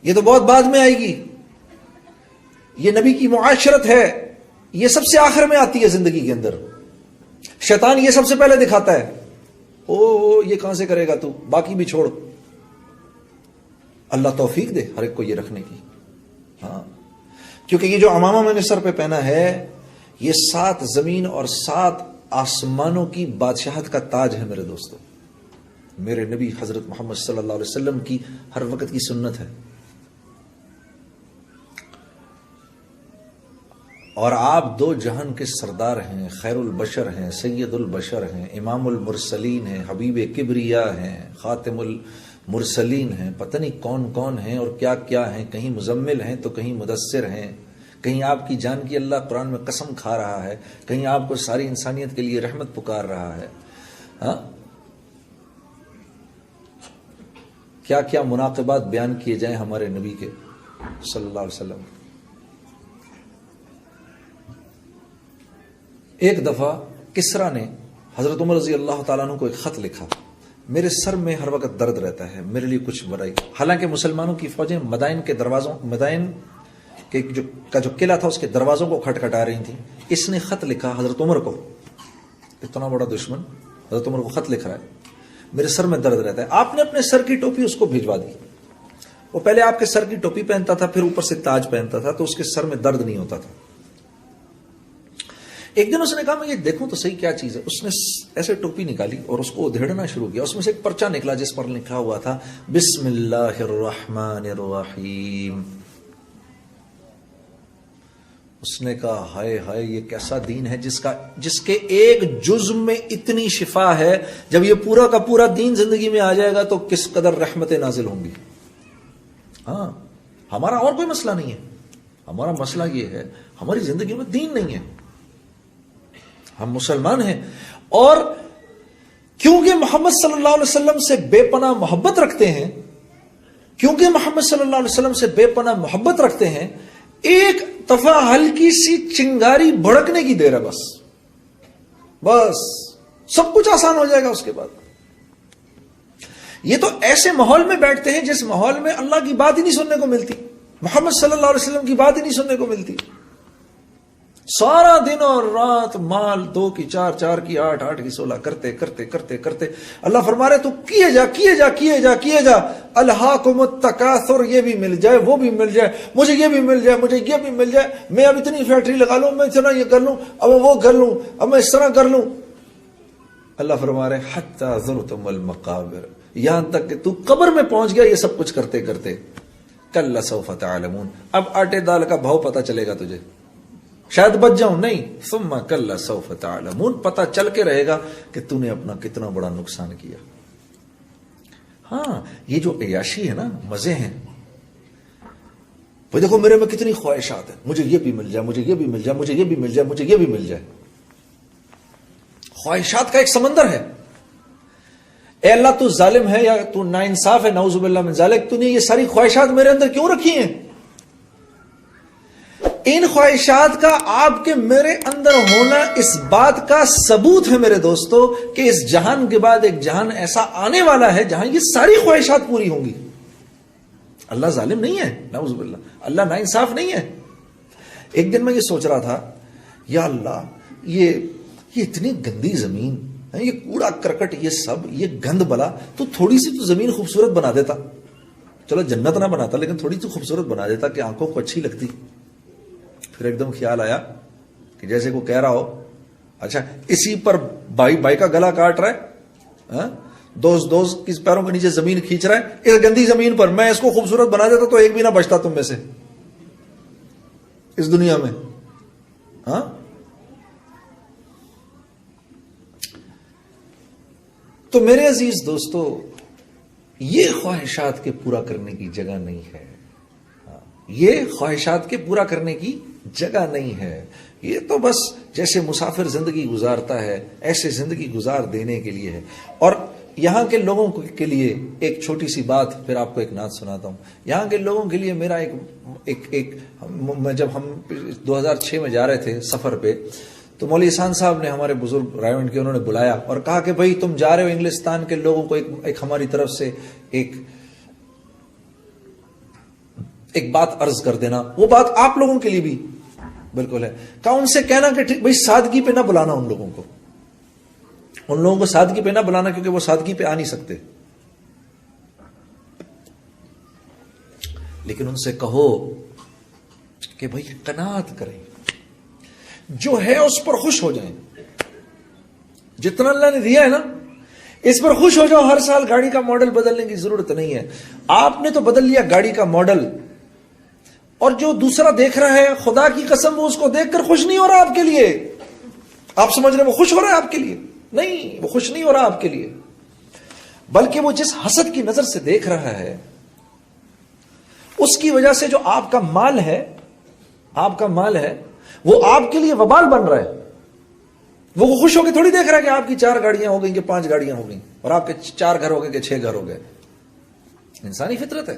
یہ تو بہت بعد میں آئے گی، یہ نبی کی معاشرت ہے، یہ سب سے آخر میں آتی ہے زندگی کے اندر. شیطان یہ سب سے پہلے دکھاتا ہے، او یہ کہاں سے کرے گا تو، باقی بھی چھوڑ. اللہ توفیق دے ہر ایک کو یہ رکھنے کی. ہاں کیونکہ یہ جو عمامہ میں نے سر پہ پہنا ہے، یہ 7 زمین اور 7 آسمانوں کی بادشاہت کا تاج ہے میرے دوستو. میرے نبی حضرت محمد صلی اللہ علیہ وسلم کی ہر وقت کی سنت ہے. اور آپ 2 جہان کے سردار ہیں، خیر البشر ہیں، سید البشر ہیں، امام المرسلین ہیں، حبیب کبریا ہیں، خاتم المرسلین ہیں، پتہ نہیں کون کون ہیں اور کیا کیا ہیں. کہیں مزمل ہیں تو کہیں مدثر ہیں، کہیں آپ کی جان کی اللہ قرآن میں قسم کھا رہا ہے، کہیں آپ کو ساری انسانیت کے لیے رحمت پکار رہا ہے. ہاں کیا کیا مناقبات بیان کیے جائیں ہمارے نبی کے صلی اللہ علیہ وسلم. ایک دفعہ کسرا نے حضرت عمر رضی اللہ تعالیٰ عنہ کو ایک خط لکھا، میرے سر میں ہر وقت درد رہتا ہے، میرے لیے کچھ برائی. حالانکہ مسلمانوں کی فوجیں مدائن کے دروازوں، مدائن کے جو قلعہ تھا اس کے دروازوں کو کھٹکھٹا رہی تھیں. اس نے خط لکھا حضرت عمر کو، اتنا بڑا دشمن حضرت عمر کو خط لکھ رہا ہے، میرے سر میں درد رہتا ہے. آپ نے اپنے سر کی ٹوپی اس کو بھیجوا دی. وہ پہلے آپ کے سر کی ٹوپی پہنتا تھا، پھر اوپر سے تاج پہنتا تھا، تو اس کے سر میں درد نہیں ہوتا تھا. ایک دن اس نے کہا میں یہ دیکھوں تو صحیح کیا چیز ہے. اس نے ایسے ٹوپی نکالی اور اس کو ادھیڑنا شروع کیا. اس میں سے ایک پرچہ نکلا جس پر لکھا ہوا تھا بسم اللہ الرحمن الرحیم. اس نے کہا ہائے ہائے یہ کیسا دین ہے جس کے ایک جزء میں اتنی شفا ہے. جب یہ پورا کا پورا دین زندگی میں آ جائے گا تو کس قدر رحمتیں نازل ہوں گی. ہاں ہمارا اور کوئی مسئلہ نہیں ہے، ہمارا مسئلہ یہ ہے ہماری زندگی میں دین نہیں ہے. ہم مسلمان ہیں اور کیونکہ محمد صلی اللہ علیہ وسلم سے بے پناہ محبت رکھتے ہیں، کیونکہ محمد صلی اللہ علیہ وسلم سے بے پناہ محبت رکھتے ہیں، ایک دفعہ ہلکی سی چنگاری بھڑکنے کی دیر ہے، بس سب کچھ آسان ہو جائے گا. اس کے بعد یہ تو ایسے ماحول میں بیٹھتے ہیں جس ماحول میں اللہ کی بات ہی نہیں سننے کو ملتی، محمد صلی اللہ علیہ وسلم کی بات ہی نہیں سننے کو ملتی. سارا دن اور رات مال 2 کی 4، 4 کی 8، 8 کی 16 کرتے کرتے کرتے کرتے اللہ فرما رہے تو کیے جا کیے جا کیے جا کیے جا، الہاکم التکاثر، یہ بھی مل جائے وہ بھی مل جائے، مجھے یہ بھی مل جائے مجھے یہ بھی مل جائے، میں اب اتنی فیکٹری لگا لوں، میں اتنا یہ کر لوں، اب وہ کر لوں، اب میں اس طرح کر لوں۔ اللہ فرما رہے حتی زرتم المقابر، یہاں تک کہ تو قبر میں پہنچ گیا یہ سب کچھ کرتے کرتے۔ کلا سوف تعلمون، اب آٹے دال کا بھاؤ پتہ چلے گا تجھے، شاید بچ جاؤں، نہیں، ثم کلا سوف تعلمون، پتہ چل کے رہے گا کہ تو نے اپنا کتنا بڑا نقصان کیا۔ ہاں یہ جو عیاشی ہے نا، مزے ہیں، وہ دیکھو میرے میں کتنی خواہشات ہیں، مجھے یہ بھی مل جائے مجھے یہ بھی مل جائے مجھے یہ بھی مل جائے مجھے یہ بھی مل جائے، خواہشات کا ایک سمندر ہے۔ اے اللہ تو ظالم ہے یا تو ناانصاف ہے، نعوذ باللہ من ذالک، تو نے یہ ساری خواہشات میرے اندر کیوں رکھی ہیں؟ ان خواہشات کا آپ کے میرے اندر ہونا اس بات کا ثبوت ہے میرے دوستو کہ اس جہان کے بعد ایک جہان ایسا آنے والا ہے جہاں یہ ساری خواہشات پوری ہوں گی۔ اللہ ظالم نہیں ہے، نعوذ باللہ، اللہ ناانصاف نہیں ہے۔ ایک دن میں یہ سوچ رہا تھا، یا اللہ یہ اتنی گندی زمین، یہ کوڑا کرکٹ، یہ سب یہ گند بلا، تو تھوڑی سی تو زمین خوبصورت بنا دیتا، چلو جنت نہ بناتا لیکن تھوڑی سی خوبصورت بنا دیتا کہ آنکھوں کو اچھی لگتی۔ پھر ایک دم خیال آیا کہ جیسے کو کہہ رہا ہو، اچھا اسی پر بھائی کا گلا کاٹ رہا ہے، دوست کس پیروں کے نیچے زمین کھینچ رہا ہے، اس گندی زمین پر میں اس کو خوبصورت بنا دیتا تو ایک بھی نہ بچتا تم میں سے اس دنیا میں۔ ہاں تو میرے عزیز دوستو، یہ خواہشات کے پورا کرنے کی جگہ نہیں ہے، یہ خواہشات کے پورا کرنے کی جگہ نہیں ہے، یہ تو بس جیسے مسافر زندگی گزارتا ہے ایسے زندگی گزار دینے کے لیے ہے۔ اور یہاں کے لوگوں کے لیے ایک چھوٹی سی بات، پھر آپ کو ایک نعت سناتا ہوں۔ یہاں کے لوگوں کے لیے میرا جب ہم 2006 میں جا رہے تھے سفر پہ، تو مولوی احسان صاحب نے، ہمارے بزرگ رائیونڈ کے، انہوں نے بلایا اور کہا کہ بھائی تم جا رہے ہو انگلستان کے لوگوں کو ایک ہماری طرف سے ایک بات عرض کر دینا، وہ بات آپ لوگوں کے لیے بھی بالکل ہے۔ کہا ان سے کہنا کہ بھائی سادگی پہ نہ بلانا ان لوگوں کو سادگی پہ نہ بلانا، کیونکہ وہ سادگی پہ آ نہیں سکتے، لیکن ان سے کہو کہ بھائی قناعت کریں، جو ہے اس پر خوش ہو جائیں، جتنا اللہ نے دیا ہے نا اس پر خوش ہو جاؤ۔ ہر سال گاڑی کا ماڈل بدلنے کی ضرورت نہیں ہے، آپ نے تو بدل لیا گاڑی کا ماڈل، اور جو دوسرا دیکھ رہا ہے خدا کی قسم وہ اس کو دیکھ کر خوش نہیں ہو رہا آپ کے لیے۔ آپ سمجھ رہے وہ خوش ہو رہا ہے آپ کے لیے؟ نہیں، وہ خوش نہیں ہو رہا آپ کے لیے، بلکہ وہ جس حسد کی نظر سے دیکھ رہا ہے اس کی وجہ سے جو آپ کا مال ہے وہ آپ کے لیے وبال بن رہا ہے۔ وہ خوش ہو کے تھوڑی دیکھ رہا ہے کہ آپ کی 4 گاڑیاں ہو گئیں کہ 5 گاڑیاں ہو گئیں، اور آپ کے 4 گھر ہو گئے کہ 6 گھر ہو گئے۔ انسانی فطرت ہے،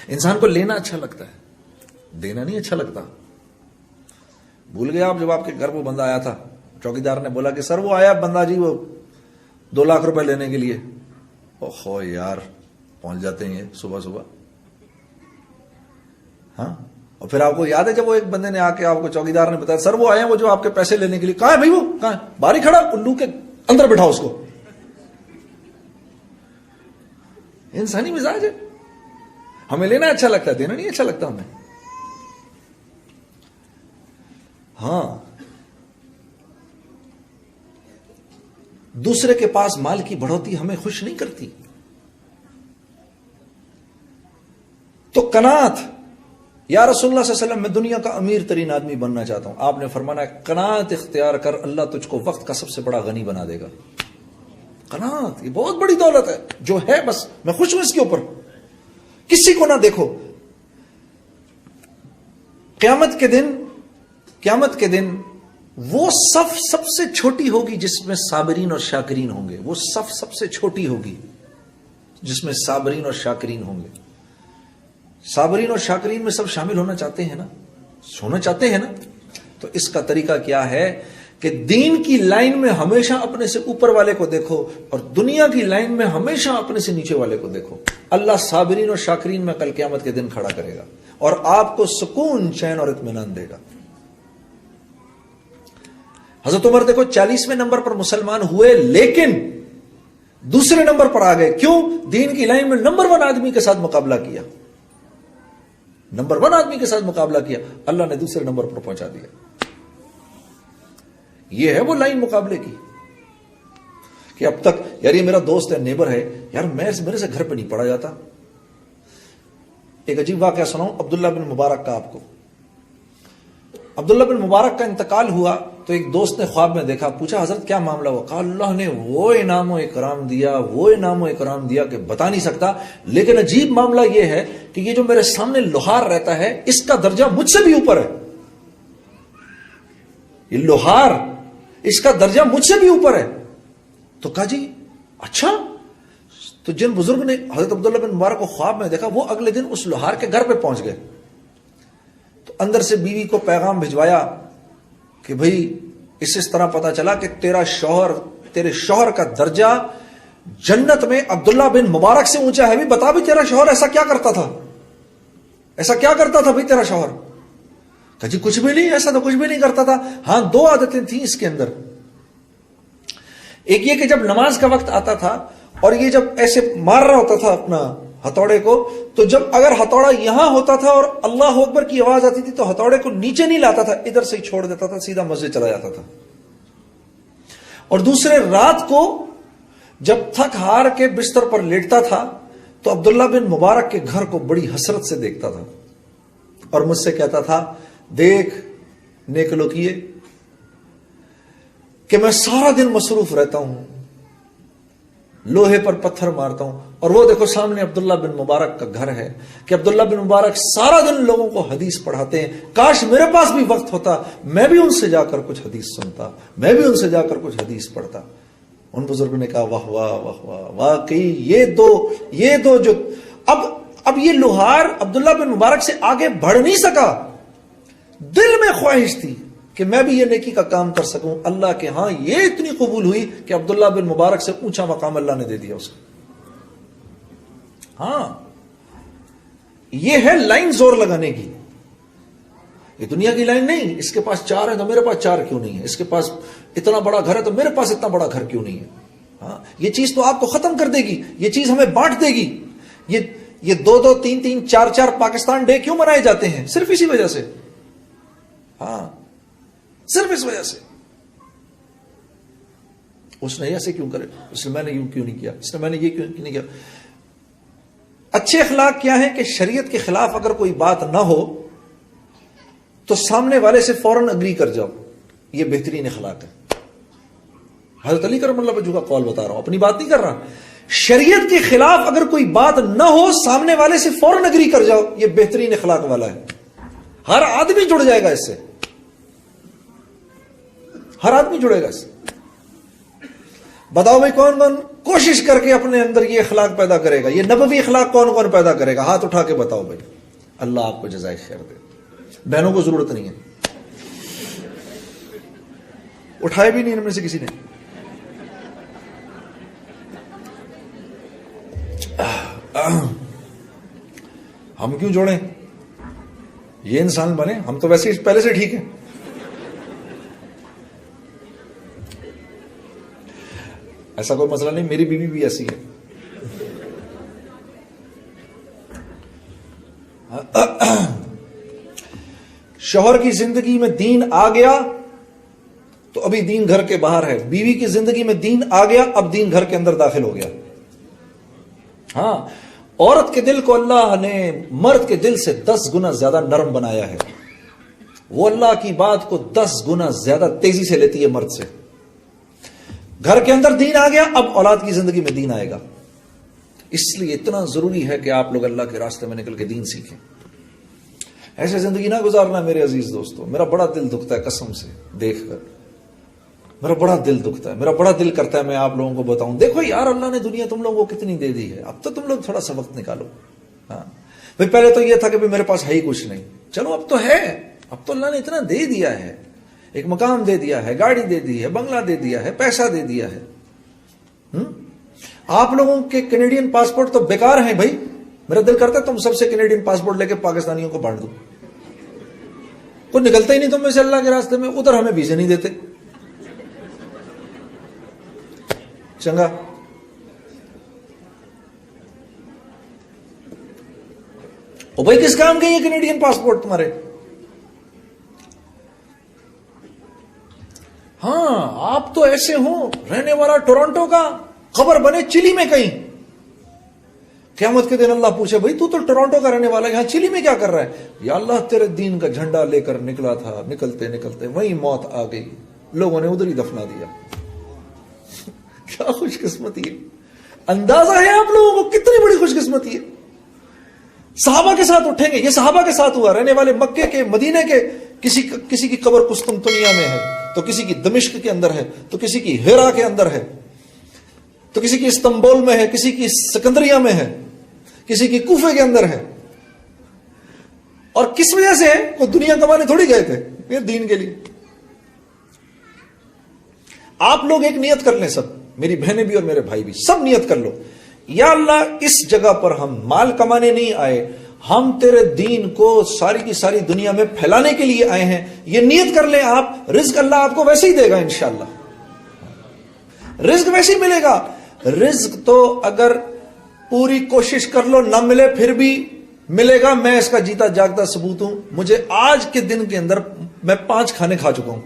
انسان کو لینا اچھا لگتا ہے، دینا نہیں اچھا لگتا۔ بھول گئے آپ جب آپ کے گھر وہ بندہ آیا تھا، چوکیدار نے بولا کہ سر وہ آیا بندہ جی، وہ 2 لاکھ روپے لینے کے لیے۔ اوہو یار، پہنچ جاتے ہیں صبح صبح۔ ہاں، اور پھر آپ کو یاد ہے جب وہ ایک بندے نے آ کے آپ کو، چوکیدار نے بتایا سر وہ آئے ہیں وہ جو آپ کے پیسے لینے کے لیے۔ کہاں ہے بھائی وہ؟ کہاں ہے؟ باہر ہی کھڑا، الو کے اندر بٹھاؤ اس کو۔ انسانی مزاج ہے، ہمیں لینا اچھا لگتا ہے، دینا نہیں اچھا لگتا ہمیں۔ ہاں، دوسرے کے پاس مال کی بڑھوتی ہمیں خوش نہیں کرتی۔ تو قناعت، یا رسول اللہ صلی اللہ علیہ وسلم میں دنیا کا امیر ترین آدمی بننا چاہتا ہوں، آپ نے فرمانا قناعت اختیار کر، اللہ تجھ کو وقت کا سب سے بڑا غنی بنا دے گا۔ قناعت یہ بہت بڑی دولت ہے، جو ہے بس میں خوش ہوں اس کے اوپر، کسی کو نہ دیکھو۔ قیامت کے دن وہ صف سب سے چھوٹی ہوگی جس میں صابرین اور شاکرین ہوں گے، وہ صف سب سے چھوٹی ہوگی جس میں صابرین اور شاکرین ہوں گے۔ صابرین اور شاکرین میں سب شامل ہونا چاہتے ہیں نا، تو اس کا طریقہ کیا ہے کہ دین کی لائن میں ہمیشہ اپنے سے اوپر والے کو دیکھو، اور دنیا کی لائن میں ہمیشہ اپنے سے نیچے والے کو دیکھو۔ اللہ صابرین اور شاکرین میں کل قیامت کے دن کھڑا کرے گا اور آپ کو سکون، چین اور اطمینان دے گا۔ حضرت عمر دیکھو 40ویں نمبر پر مسلمان ہوئے لیکن دوسرے نمبر پر آ گئے. کیوں؟ دین کی لائن میں نمبر 1 آدمی کے ساتھ مقابلہ کیا. نمبر 1 آدمی کے ساتھ مقابلہ کیا, اللہ نے دوسرے نمبر پر پہنچا دیا. یہ ہے وہ لائن مقابلے کی کہ اب تک یار یہ میرا دوست ہے, نیبر ہے, یار میرے سے گھر پہ نہیں پڑا جاتا. ایک عجیب واقعہ سناؤں عبداللہ بن مبارک کا آپ کو. عبداللہ بن مبارک کا انتقال ہوا تو ایک دوست نے خواب میں دیکھا, پوچھا حضرت کیا معاملہ ہوا؟ کہا اللہ نے وہ انعام و اکرام دیا کہ بتا نہیں سکتا, لیکن عجیب معاملہ یہ ہے کہ یہ جو میرے سامنے لوہار رہتا ہے اس کا درجہ مجھ سے بھی اوپر ہے. یہ لوہار, اس کا درجہ مجھ سے بھی اوپر ہے. تو کہا جی اچھا. تو جن بزرگ نے حضرت عبداللہ بن مبارک کو خواب میں دیکھا وہ اگلے دن اس لوہار کے گھر پہ پہنچ گئے. تو اندر سے بیوی کو پیغام بھجوایا کہ بھئی اس طرح پتا چلا کہ تیرے شوہر کا درجہ جنت میں عبداللہ بن مبارک سے اونچا ہے. بھی بتا بھی تیرا شوہر ایسا کیا کرتا تھا بھئی تیرا شوہر؟ کہا جی کچھ بھی نہیں, ایسا تو کچھ بھی نہیں کرتا تھا. ہاں 2 عادتیں تھیں اس کے اندر. ایک یہ کہ جب نماز کا وقت آتا تھا اور یہ جب ایسے مار رہا ہوتا تھا اپنا ہتھوڑے کو, تو جب اگر ہتھوڑا یہاں ہوتا تھا اور اللہ اکبر کی آواز آتی تھی تو ہتھوڑے کو نیچے نہیں لاتا تھا, ادھر سے ہی چھوڑ دیتا تھا, سیدھا مسجد چلا جاتا تھا. اور دوسرے رات کو جب تھک ہار کے بستر پر لیٹتا تھا تو عبداللہ بن مبارک کے گھر کو بڑی حسرت سے دیکھتا تھا اور مجھ سے کہتا تھا دیکھ نیک لوکیے کہ میں سارا دن مصروف رہتا ہوں, لوہے پر پتھر مارتا ہوں, اور وہ دیکھو سامنے عبداللہ بن مبارک کا گھر ہے کہ عبداللہ بن مبارک سارا دن لوگوں کو حدیث پڑھاتے ہیں. کاش میرے پاس بھی وقت ہوتا, میں بھی ان سے جا کر کچھ حدیث سنتا, میں بھی ان سے جا کر کچھ حدیث پڑھتا. ان بزرگوں نے کہا واہ واہ واہ واہ, واقعی یہ دو جو اب یہ لوہار عبداللہ بن مبارک سے آگے بڑھ نہیں سکا. دل میں خواہش تھی کہ میں بھی یہ نیکی کا کام کر سکوں. اللہ کے ہاں یہ اتنی قبول ہوئی کہ عبداللہ بن مبارک سے اونچا مقام اللہ نے دے دیا اس کو. ہاں یہ ہے لائن زور لگانے کی. یہ دنیا کی لائن نہیں, اس کے پاس 4 ہے تو میرے پاس 4 کیوں نہیں ہے, اس کے پاس اتنا بڑا گھر ہے تو میرے پاس اتنا بڑا گھر کیوں نہیں ہے. ہاں یہ چیز تو آپ کو ختم کر دے گی, یہ چیز ہمیں بانٹ دے گی. یہ 2-2, 3-3, 4-4 پاکستان ڈے کیوں منائے جاتے ہیں؟ صرف اسی وجہ سے. ہاں صرف اس وجہ سے. اس نے ایسے کیوں کرے, اس نے میں نے یوں کیوں نہیں کیا, اس نے میں نے یہ کیوں نہیں کیا. اچھے اخلاق کیا ہے کہ شریعت کے خلاف اگر کوئی بات نہ ہو تو سامنے والے سے فوراً اگری کر جاؤ, یہ بہترین اخلاق ہے. حضرت علی کرم اللہ وجہہ کا قول بتا رہا ہوں, اپنی بات نہیں کر رہا. شریعت کے خلاف اگر کوئی بات نہ ہو سامنے والے سے فوراً اگری کر جاؤ, یہ بہترین اخلاق والا ہے. ہر آدمی جڑ جائے گا اس سے, ہر آدمی جڑے گا اس سے. بتاؤ بھائی کون کون کوشش کر کے اپنے اندر یہ اخلاق پیدا کرے گا, یہ نبوی اخلاق کون کون پیدا کرے گا؟ ہاتھ اٹھا کے بتاؤ بھائی. اللہ آپ کو جزائے خیر دے. بہنوں کو ضرورت نہیں ہے, اٹھائے بھی نہیں ان میں سے کسی نے. ہم کیوں جوڑیں, یہ انسان بنے, ہم تو ویسے پہلے سے ٹھیک ہیں. ایسا کوئی مسئلہ نہیں, میری بیوی بھی ایسی ہے. شوہر کی زندگی میں دین آ گیا تو ابھی دین گھر کے باہر ہے, بیوی کی زندگی میں دین آ گیا اب دین گھر کے اندر داخل ہو گیا. ہاں عورت کے دل کو اللہ نے مرد کے دل سے 10 گنا زیادہ نرم بنایا ہے. وہ اللہ کی بات کو 10 گنا زیادہ تیزی سے لیتی ہے مرد سے. گھر کے اندر دین آ گیا, اب اولاد کی زندگی میں دین آئے گا. اس لیے اتنا ضروری ہے کہ آپ لوگ اللہ کے راستے میں نکل کے دین سیکھیں. ایسے زندگی نہ گزارنا میرے عزیز دوستو. میرا بڑا دل دکھتا ہے قسم سے دیکھ کر, میرا بڑا دل دکھتا ہے, میرا بڑا دل کرتا ہے میں آپ لوگوں کو بتاؤں دیکھو یار اللہ نے دنیا تم لوگوں کو کتنی دے دی ہے, اب تو تم لوگ تھوڑا سا وقت نکالو. ہاں بھائی پہلے تو یہ تھا کہ میرے پاس ہے ہی کچھ نہیں, چلو اب تو ہے, اب تو اللہ نے اتنا دے دیا ہے, ایک مقام دے دیا ہے, گاڑی دے دی ہے, بنگلہ دے دیا ہے, پیسہ دے دیا ہے. آپ لوگوں کے کینیڈین پاسپورٹ تو بیکار ہیں بھائی. میرا دل کرتا ہے تم سب سے کینیڈین پاسپورٹ لے کے پاکستانیوں کو بانٹ دو. کوئی نکلتا ہی نہیں تم میں سے اللہ کے راستے میں, ادھر ہمیں ویزے نہیں دیتے. چنگا او بھائی کس کام کے یہ کینیڈین پاسپورٹ تمہارے؟ ہاں آپ تو ایسے ہوں رہنے والا ٹورانٹو کا، خبر بنے چلی میں کہیں، قیامت کے دن اللہ پوچھے بھائی تو ٹورانٹو کا رہنے والا یہاں چلی میں کیا کر رہا ہے؟ یا اللہ تیرے دین کا جھنڈا لے کر نکلا تھا، نکلتے نکلتے وہی موت آ گئی، لوگوں نے ادھر ہی دفنا دیا۔ کیا خوش قسمتی ہے، اندازہ ہے آپ لوگوں کو کتنی بڑی خوش قسمتی ہے۔ صحابہ کے ساتھ اٹھیں گے، یہ صحابہ کے ساتھ ہوا، رہنے والے مکے کے مدینے کے، کسی کی قبر قسطنطنیہ میں ہے تو کسی کی دمشق کے اندر ہے تو کسی کی ہیرا کے اندر ہے تو کسی کی استنبول میں ہے، کسی کی سکندریہ میں ہے، کسی کی کوفے کے اندر ہے، اور کس وجہ سے ہے؟ وہ دنیا کمانے تھوڑی گئے تھے، یہ دین کے لیے۔ آپ لوگ ایک نیت کر لیں، سب میری بہنیں بھی اور میرے بھائی بھی، سب نیت کر لو، یا اللہ اس جگہ پر ہم مال کمانے نہیں آئے، ہم تیرے دین کو ساری کی ساری دنیا میں پھیلانے کے لیے آئے ہیں۔ یہ نیت کر لیں آپ، رزق اللہ آپ کو ویسے ہی دے گا انشاءاللہ، رزق ویسے ہی ملے گا۔ رزق تو اگر پوری کوشش کر لو نہ ملے پھر بھی ملے گا، میں اس کا جیتا جاگتا ثبوت ہوں۔ مجھے آج کے دن کے اندر میں 5 کھانے کھا چکا ہوں،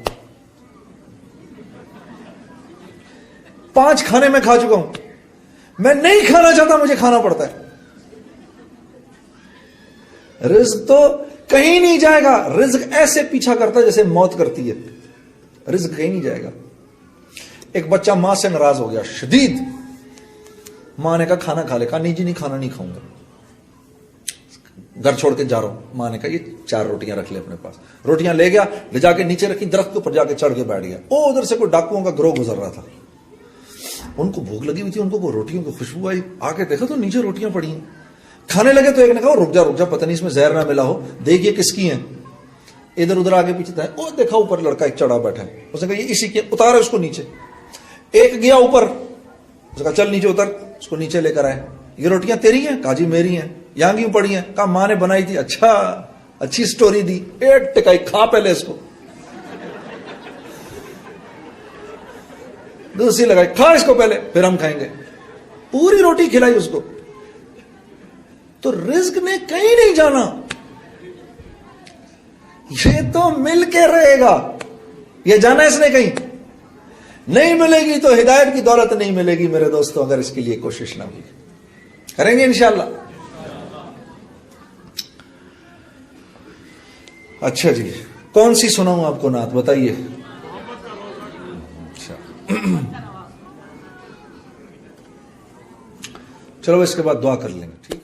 5 کھانے میں کھا چکا ہوں، میں نہیں کھانا چاہتا مجھے کھانا پڑتا ہے۔ رزق تو کہیں نہیں جائے گا، رزق ایسے پیچھا کرتا ہے جیسے موت کرتی ہے، رزق کہیں نہیں جائے گا۔ ایک بچہ ماں سے ناراض ہو گیا شدید، ماں نے کہا کھانا کھا لے، کہا نہیں جی نہیں کھانا نہیں کھاؤں گا، گھر چھوڑ کے جا رہا ہوں۔ ماں نے کہا یہ 4 روٹیاں رکھ لے اپنے پاس، روٹیاں لے گیا، لے جا کے نیچے رکھی، درخت کے اوپر جا کے چڑھ کے بیٹھ گیا۔ او ادھر سے کوئی ڈاکوؤں کا گروہ گزر رہا تھا، ان کو بھوک لگی ہوئی تھی، ان کو روٹیوں کی خوشبو آئی، آ کے دیکھا تو نیچے روٹیاں پڑی ہیں، کھانے لگے تو ایک نے کہا رک جا پتہ نہیں اس میں زہر نہ ملا ہو، دیکھیے کس کی ہیں۔ ادھر ادھر آگے پیچھے تھا، او دیکھا اوپر لڑکا ایک چڑھا بیٹھا ہے، اس نے کہا یہ اسی کے، اتارے اس کو نیچے۔ ایک گیا اوپر، اس نے کہا چل نیچے اتر، اس کو نیچے لے کر آئے۔ یہ روٹیاں تیری ہیں؟ کہا جی میری ہیں۔ یہاں کیوں پڑی ہیں؟ کہا ماں نے بنائی تھی۔ اچھا اچھی سٹوری دی، ایک ٹکائی کھا پہلے اس کو، دوسری لگائی کھا اس کو پہلے پھر ہم کھائیں گے، پوری روٹی کھلائی اس کو۔ تو رزق نے کہیں نہیں جانا، یہ تو مل کے رہے گا، یہ جانا اس نے کہیں نہیں ملے گی تو ہدایت کی دولت نہیں ملے گی میرے دوستوں، اگر اس کے لیے کوشش نہ ہوئی۔ کریں گے انشاءاللہ۔ اچھا جی، کون سی سناؤں آپ کو نعت بتائیے؟ چلو اس کے بعد دعا کر لیں گے، ٹھیک۔